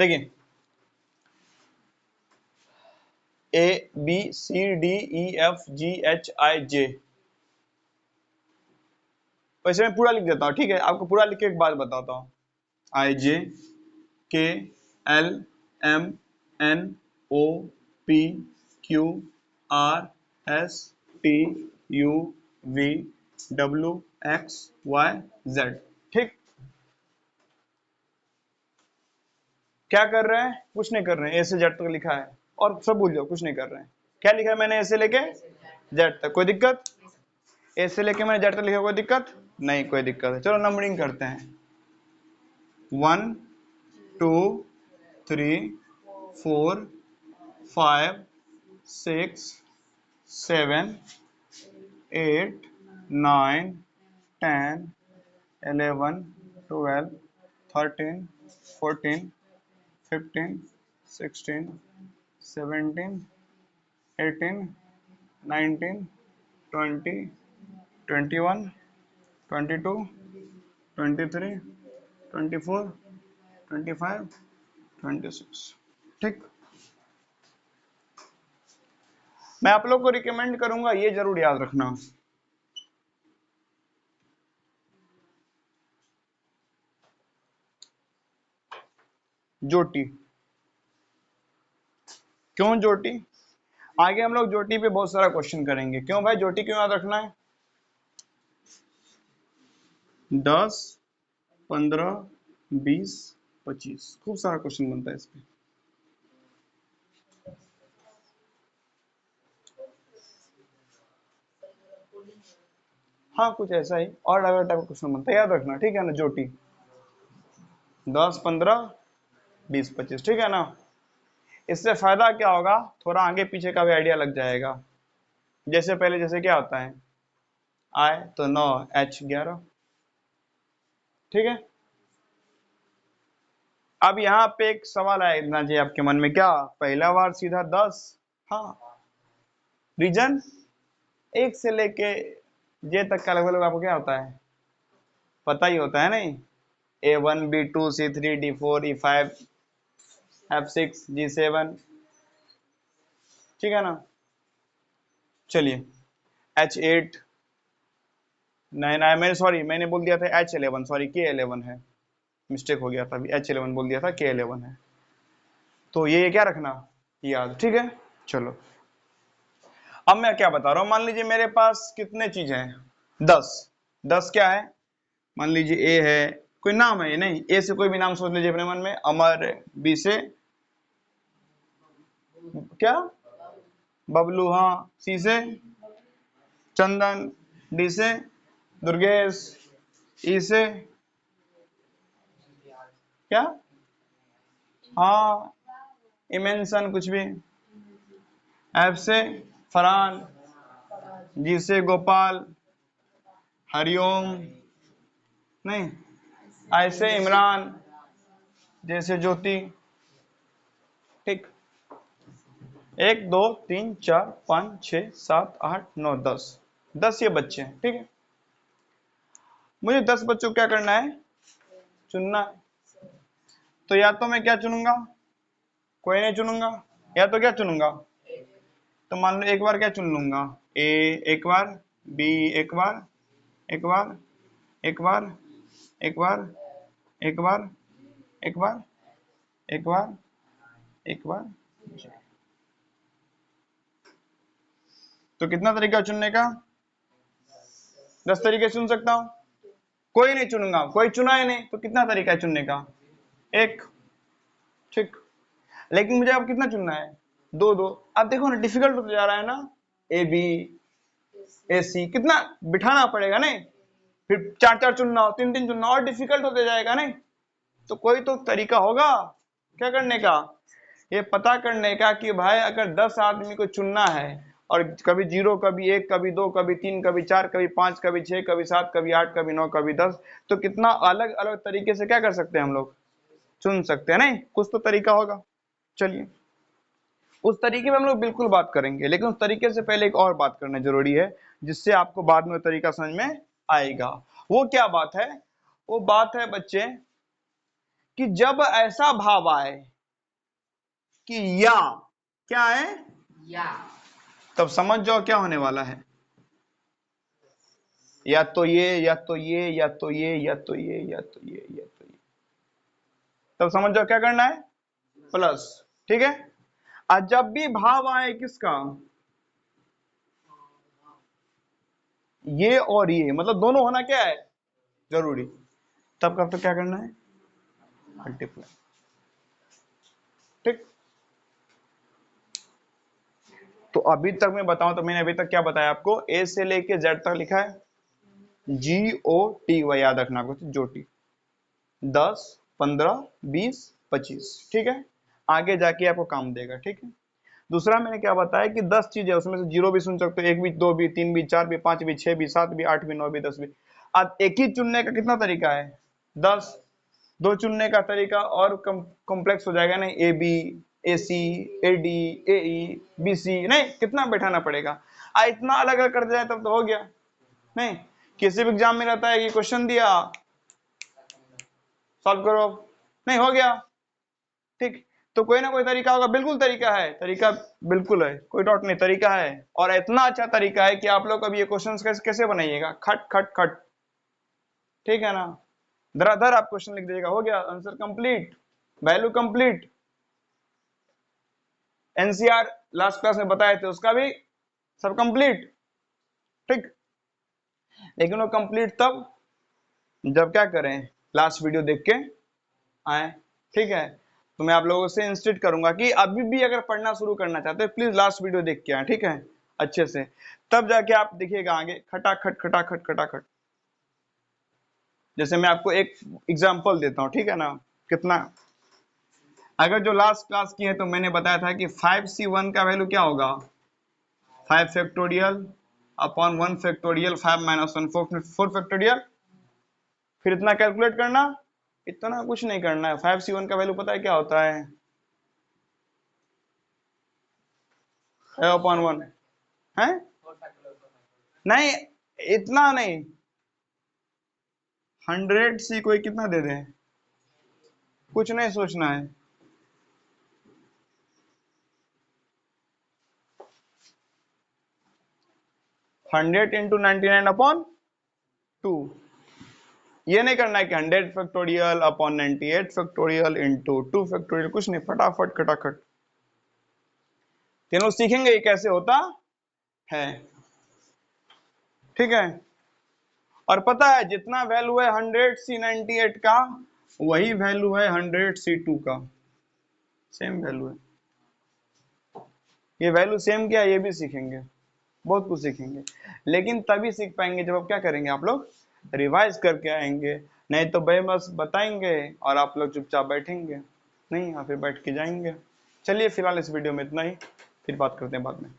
देखिए ABCDEFGHIJ, वैसे मैं पूरा लिख देता हूँ, ठीक है? आपको पूरा लिख के एक बात बताता हूँ। IJKLMNOPQRSTUVWXYZ, ठीक? क्या कर रहे हैं? कुछ नहीं कर रहे हैं, ए से जेड तक लिखा है और सब भूल जाओ, कुछ नहीं कर रहे हैं। क्या लिखा है मैंने? ए से लेके जेड तक, कोई दिक्कत? ए से लेके मैंने जेड तक लिखा, कोई दिक्कत नहीं? कोई दिक्कत है। चलो नंबरिंग करते हैं। 1 2 3 4 5 6 7 8 9 10 11 12 13 14 15 16 17 18 19 20 21 22 23 24 25 26, ठीक? मैं आप लोग को रिकमेंड करूंगा, ये जरूर याद रखना, जोटी। क्यों जोटी? आगे हम लोग जोटी पे बहुत सारा क्वेश्चन करेंगे। क्यों भाई जोटी क्यों याद रखना है? 10 15 20 25 खूब सारा क्वेश्चन बनता है इस पे। हाँ कुछ ऐसा ही और अलग टाइप का क्वेश्चन बनता है, याद रखना, ठीक है ना? जोटी 10 15 20 25, ठीक है ना? इससे फायदा क्या होगा, थोड़ा आगे पीछे का भी आइडिया लग जाएगा। जैसे पहले जैसे क्या होता है, I तो 9 H 11, ठीक है? अब यहाँ पे एक सवाल आएगा जी आपके मन में, क्या पहला बार सीधा 10? हाँ, रीजन 1 से लेके जे तक का लगभग आपको क्या होता है, पता ही होता है नहीं? A1 B2 C3 D4 E5 F6 G7, ठीक है ना? चलिए H8 9 मैंने सॉरी मैंने बोल दिया था H11, सॉरी K11 है, मिस्टेक हो गया था, अभी H11 बोल दिया था, K11 है। तो ये क्या रखना याद, ठीक है? चलो अब मैं क्या बता रहा हूं, मान लीजिए मेरे पास कितने चीजें हैं? 10। 10 क्या है? मान लीजिए ए है, कोई नाम है ये, नहीं ए से कोई भी नाम सोच लीजिए अपने मन में। अमर, बी से क्या? बबलू, हाँ। सी से चंदन, डी से दुर्गेश, ई से क्या? हाँ इमेंशन कुछ भी, एफ से फरहान, जी से गोपाल, हरिओम नहीं, आई से इमरान, जैसे ज्योति, ठीक? 1 2 3 4 5 6 7 8 9 10, 10 ये बच्चे हैं, ठीक है? मुझे 10 बच्चों को क्या करना है? चुनना है। तो या तो मैं क्या चुनूंगा, कोई नहीं चुनूंगा, या तो क्या चुनूंगा, तो मान लो एक बार क्या चुन लूंगा, ए एक बार, बी एक बार, एक बार, एक बार, एक बार, एक बार, एक बार, एक बार, एक बार। तो कितना तरीका चुनने का? 10 तरीके चुन सकता हूं। कोई नहीं चुनूंगा, कोई चुना ही नहीं, तो कितना तरीका है चुनने का? एक, ठीक? लेकिन मुझे अब कितना चुनना है? 2 2। अब देखो ना डिफिकल्ट होता जा रहा है ना, ए बी ए सी कितना बिठाना पड़ेगा नहीं, फिर 4 4 चुनना हो, 3 3 चुनना और डिफिकल्ट होते जाएगा नहीं। तो कोई तो तरीका होगा क्या करने का, ये पता करने का कि भाई अगर 10 आदमी को चुनना है और कभी 0 कभी 1 कभी 2 कभी 3 कभी 4 कभी 5 कभी 6 कभी 7 कभी 8 कभी 9 कभी 10, तो कितना अलग अलग तरीके से क्या कर सकते हैं हम लोग, चुन सकते हैं नहीं? कुछ तो तरीका होगा। चलिए उस तरीके में हम लोग बिल्कुल बात करेंगे, लेकिन उस तरीके से पहले एक और बात करना जरूरी है, जिससे आपको बाद में तरीका समझ में आएगा। वो क्या बात है? वो बात है बच्चे कि जब ऐसा भाव आए कि या क्या है, या तब समझ जाओ क्या होने वाला है, या तो ये या तो ये या तो ये या तो ये या तो ये या तो ये, तब समझ जाओ क्या करना है, प्लस। ठीक है, आज जब भी भाव आए किसका, ये और ये, मतलब दोनों होना क्या है, जरूरी, तब कब तो क्या करना है, मल्टीप्लाई। ठीक, तो अभी तक मैं बताऊं तो मैंने अभी तक क्या बताया आपको, ए से लेके जेड तक लिखा है, GOT, वह याद रखना कुछ, जोटी, 10, 15, 20, 25। ठीक है, आगे जाके आपको काम देगा। ठीक है, दूसरा मैंने क्या बताया कि 10 चीजें, उसमें से 0 भी सुन सकते हो, 1 भी, 2 भी, 3 भी, 4 भी, 5 भी, 6 भी, 7 भी, 8 भी, 9 भी, 10 भी। अब एक ही चुनने का कितना तरीका है, 10, दो चुनने का तरीका और कॉम्प्लेक्स हो जाएगा, नहीं, AB, AC, AD, AE, BC, नहीं, कितना बैठाना पड़ेगा, इतना अलग अलग कर दिया तब तो हो गया। नहीं, किसी भी एग्जाम में रहता है कि क्वेश्चन दिया सॉल्व करो, नहीं हो गया। ठीक, तो कोई ना कोई तरीका होगा, बिल्कुल तरीका है, तरीका बिल्कुल है, कोई डाउट नहीं, तरीका है, और इतना अच्छा तरीका है कि आप लोग अभी ये क्वेश्चन कैसे बनाइएगा, खट खट खट। ठीक है ना, धराधर आप क्वेश्चन लिख दीजिएगा, हो गया, answer complete, value complete. NCR last class में बताए थे, उसका भी सब कंप्लीट। ठीक, लेकिन वो कंप्लीट तब जब क्या करें, लास्ट वीडियो देख के आए। ठीक है, तो मैं आप लोगों से इंस्टिट करूंगा कि अभी भी अगर पढ़ना शुरू करना चाहते हैं प्लीज लास्ट वीडियो देख के आए। ठीक है, अच्छे से, तब जाके आप देखिएगा आगे खटाखट खटाखट खटाखट। जैसे मैं आपको एक एग्जांपल देता हूं, ठीक है ना, कितना, अगर जो लास्ट क्लास की है तो मैंने बताया था कि 5C1 का वैल्यू क्या होगा, 5 factorial upon 1 factorial 5 minus 1 4 factorial, फिर इतना कैलकुलेट करना, इतना कुछ नहीं करना है। 5C1 का वैल्यू पता है क्या होता है, अपॉन 1 है, नहीं, इतना नहीं, 100C कोई कितना दे दे, कुछ नहीं सोचना है, हंड्रेड इंटू 99 अपॉन 2, ये नहीं करना है कि 100 factorial upon 98 factorial into 2 factorial, कुछ नहीं, फटाफट खटाखट तीनों सीखेंगे ये कैसे होता है। ठीक है, और पता है जितना वैल्यू है 100C98 का, वही वैल्यू है 100C2 का, सेम वैल्यू है, ये वैल्यू सेम क्या है ये भी सीखेंगे, बहुत कुछ सीखेंगे, लेकिन तभी सीख पाएंगे जब आप क्या करेंगे, आप लोग रिवाइज करके आएंगे, नहीं तो भाई बस बताएंगे और आप लोग चुपचाप बैठेंगे, नहीं, या फिर बैठ के जाएंगे। चलिए फिलहाल इस वीडियो में इतना ही, फिर बात करते हैं बाद में।